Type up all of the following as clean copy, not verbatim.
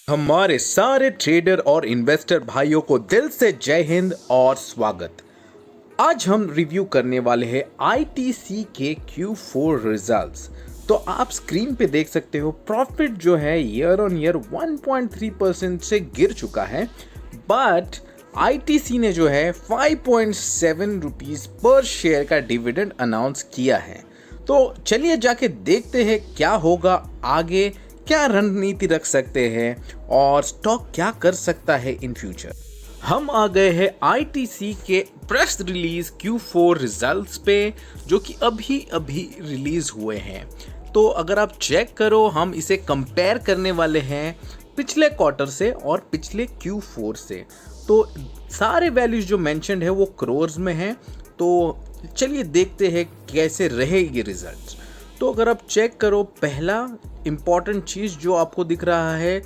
हमारे सारे ट्रेडर और इन्वेस्टर भाइयों को दिल से जय हिंद और स्वागत। आज हम रिव्यू करने वाले हैं आईटीसी के Q4 रिजल्ट्स। तो आप स्क्रीन पे देख सकते हो प्रॉफिट जो है ईयर ऑन ईयर 1.3% से गिर चुका है, बट आईटीसी ने जो है 5.7 रुपीस पर शेयर का डिविडेंड अनाउंस किया है। तो चलिए जाके देखते हैं क्या होगा आगे, क्या रणनीति रख सकते हैं और स्टॉक क्या कर सकता है इन फ्यूचर। हम आ गए हैं आईटीसी के प्रेस रिलीज Q4 रिजल्ट्स पे, जो कि अभी अभी रिलीज हुए हैं। तो अगर आप चेक करो, हम इसे कंपेयर करने वाले हैं पिछले क्वार्टर से और पिछले Q4 से। तो सारे वैल्यूज जो मेंशन्ड है वो क्रोर्स में हैं। तो चलिए देखते हैं कैसे रहे ये रिजल्ट्स। तो अगर आप चेक करो, पहला इम्पॉर्टेंट चीज़ जो आपको दिख रहा है,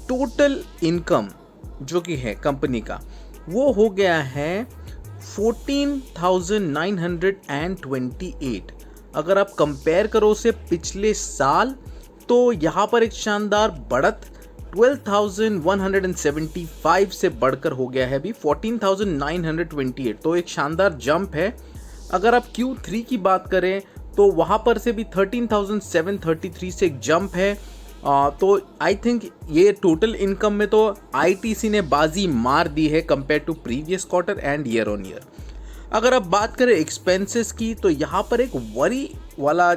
टोटल इनकम जो कि है कंपनी का, वो हो गया है 14,928। अगर आप कंपेयर करो उसे पिछले साल, तो यहाँ पर एक शानदार बढ़त 12,175 से बढ़कर हो गया है अभी 14,928। तो एक शानदार जंप है। अगर आप Q3 की बात करें तो वहाँ पर से भी 13,733 से एक जंप है। तो आई थिंक ये टोटल इनकम में तो आईटीसी ने बाजी मार दी है compare to previous quarter and year on year. अगर आप बात करें एक्सपेंसेस की, तो यहाँ पर एक वरी वाला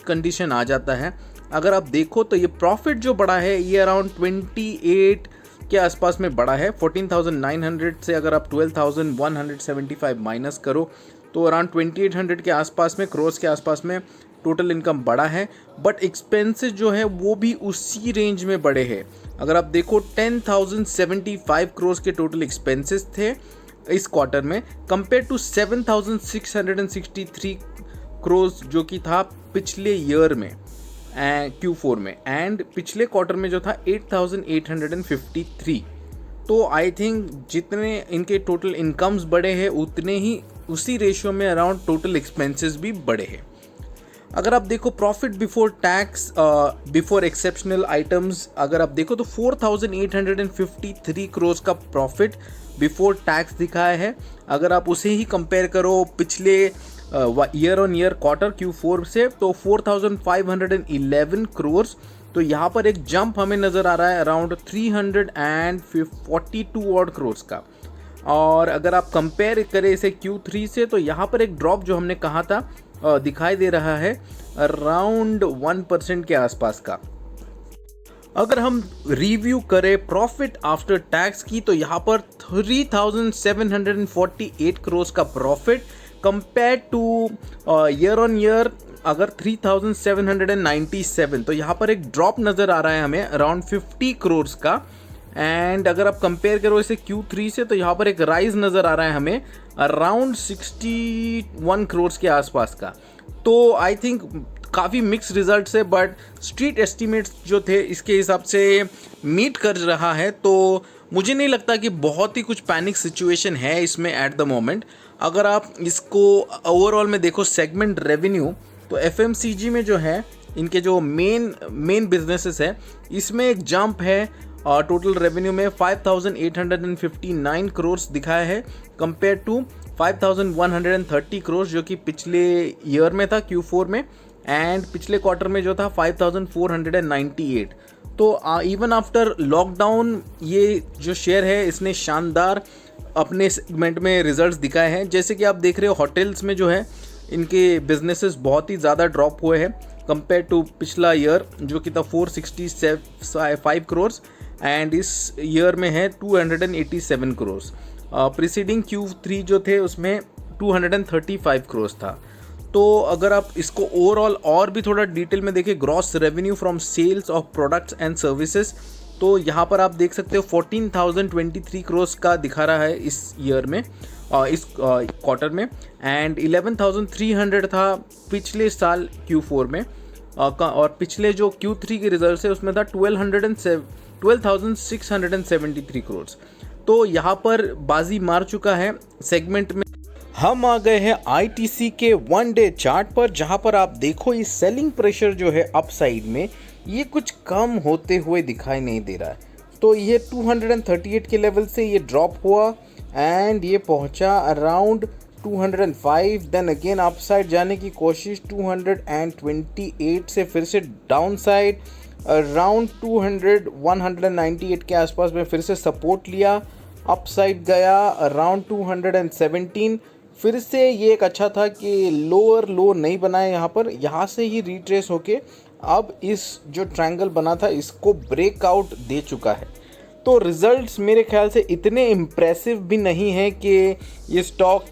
कंडीशन आ जाता है। अगर आप देखो तो ये प्रॉफिट जो बढ़ा है ये अराउंड 28 के आसपास में बढ़ा है। 14,900 से अगर आप 12,175 माइनस करो तो अराउंड 2,800 के आसपास में, क्रोर्स के आसपास में टोटल इनकम बढ़ा है। बट एक्सपेंसेस जो है वो भी उसी रेंज में बढ़े हैं। अगर आप देखो 10,075 क्रोर्स के टोटल एक्सपेंसेस थे इस क्वार्टर में, कंपेयर टू 7,663 क्रोर्स जो कि था पिछले ईयर में Q4 में, एंड पिछले क्वार्टर में जो था 8,853। तो आई थिंक जितने इनके टोटल इनकम्स बढ़े हैं उतने ही उसी रेशियो में अराउंड टोटल एक्सपेंसेस भी बढ़े हैं। अगर आप देखो profit before tax before exceptional items, अगर आप देखो तो 4,853 करोड़ का प्रॉफिट बिफोर टैक्स दिखाया है। अगर आप उसे ही कंपेयर करो पिछले year on year quarter Q4 से, तो 4,511 करोड़। तो यहाँ पर एक जंप हमें नज़र आ रहा है अराउंड 342 ऑड करोड़ का। और अगर आप कंपेयर करें इसे Q3 से, तो यहाँ पर एक ड्रॉप जो हमने कहा था दिखाई दे रहा है अराउंड 1% के आसपास का। अगर हम रिव्यू करें प्रॉफिट आफ्टर टैक्स की, तो यहाँ पर 3,748 करोड़ का profit compare two year on year अगर 3,797। तो यहाँ पर एक ड्रॉप नज़र आ रहा है हमें अराउंड 50 करोड़ का। एंड अगर आप कंपेयर करो इसे Q3 से, तो यहाँ पर एक राइज नज़र आ रहा है हमें अराउंड 61 करोड़ के आसपास का। तो आई थिंक काफ़ी मिक्स रिजल्ट्स है, बट स्ट्रीट एस्टिमेट्स जो थे इसके हिसाब से मीट कर रहा है। तो मुझे नहीं लगता कि बहुत ही कुछ पैनिक सिचुएशन है इसमें एट द मोमेंट। अगर आप इसको ओवरऑल में देखो सेगमेंट रेवेन्यू, तो FMCG में जो है इनके जो मेन बिजनेसेस है, इसमें एक जंप है और टोटल रेवेन्यू में 5,859 करोड़ दिखाया है कंपेयर टू 5,130 करोड़ जो कि पिछले ईयर में था Q4 में, एंड पिछले क्वार्टर में जो था 5,498। तो इवन आफ्टर लॉकडाउन ये जो शेयर है इसने शानदार अपने सेगमेंट में रिजल्ट्स दिखाए हैं। जैसे कि आप देख रहे हो होटल्स में जो है इनके बिजनेसेस बहुत ही ज़्यादा ड्रॉप हुए हैं कंपेयर टू पिछला ईयर जो कि था 465 करोड़, एंड इस ईयर में है 287 करोड़। प्रीसीडिंग Q3 जो थे उसमें 235 करोड़ था। तो अगर आप इसको ओवरऑल और भी थोड़ा डिटेल में देखें, gross revenue from sales of products and services, तो यहाँ पर आप देख सकते हो 14,023 करोड़ का दिखा रहा है इस ईयर में, इस क्वार्टर में, एंड 11,300 था पिछले साल Q4 में, और पिछले जो Q3 के रिजल्ट है उसमें था 12,673 करोड़। तो यहाँ पर बाजी मार चुका है सेगमेंट में। हम आ गए हैं आईटीसी के 1 डे चार्ट पर, जहां पर आप देखो ये सेलिंग प्रेशर जो है अपसाइड में ये कुछ कम होते हुए दिखाई नहीं दे रहा है। तो ये 238 के लेवल से ये ड्रॉप हुआ एंड ये पहुंचा around 205, then again up side जाने की कोशिश 228 से फिर से डाउन साइड अराउंड 198 के आसपास में फिर से सपोर्ट लिया, अप साइड गया अराउंड 217। फिर से ये एक अच्छा था कि लोअर लो नहीं बनाए यहाँ पर, यहाँ से ही रिट्रेस होके अब इस जो ट्रायंगल बना था इसको ब्रेकआउट दे चुका है। तो रिजल्ट्स मेरे ख्याल से इतने इम्प्रेसिव भी नहीं है कि ये स्टॉक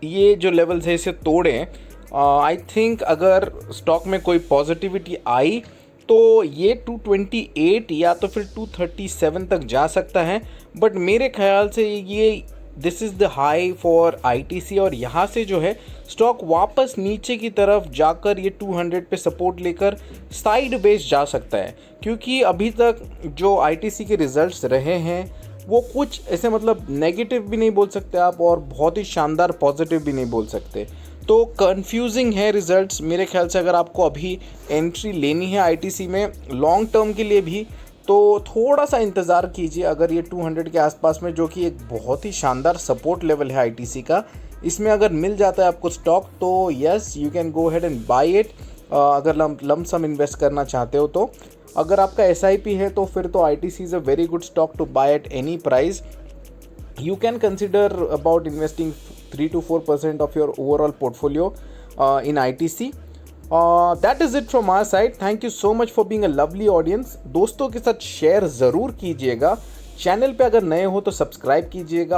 ये जो लेवल्स है इसे तोड़ें। आई थिंक अगर स्टॉक में कोई पॉजिटिविटी आई तो ये 228 या तो फिर 237 तक जा सकता है, बट मेरे ख्याल से ये this is the high for ITC और यहाँ से जो है स्टॉक वापस नीचे की तरफ जाकर ये 200 पे सपोर्ट लेकर साइड बेस जा सकता है, क्योंकि अभी तक जो आईटीसी के रिजल्ट्स रहे हैं वो कुछ ऐसे मतलब नेगेटिव भी नहीं बोल सकते आप और बहुत ही शानदार पॉजिटिव भी नहीं बोल सकते। तो कंफ्यूजिंग है रिजल्ट्स मेरे ख्याल से। अगर आपको अभी एंट्री लेनी है आईटीसी में लॉन्ग टर्म के लिए भी तो थोड़ा सा इंतज़ार कीजिए। अगर ये 200 के आसपास में, जो कि एक बहुत ही शानदार सपोर्ट लेवल है आईटीसी का, इसमें अगर मिल जाता है आपको स्टॉक तो yes you can go ahead and buy it. अगर लम सम इन्वेस्ट करना चाहते हो तो। अगर आपका एसआईपी है तो फिर तो ITC is a very good stock to buy at any price. You can consider about investing 3 to 4% of your overall portfolio in ITC. That is it from our side. Thank you so much for being a lovely audience. दोस्तों के साथ share ज़रूर कीजिएगा। Channel पे अगर नए हो तो सब्सक्राइब कीजिएगा।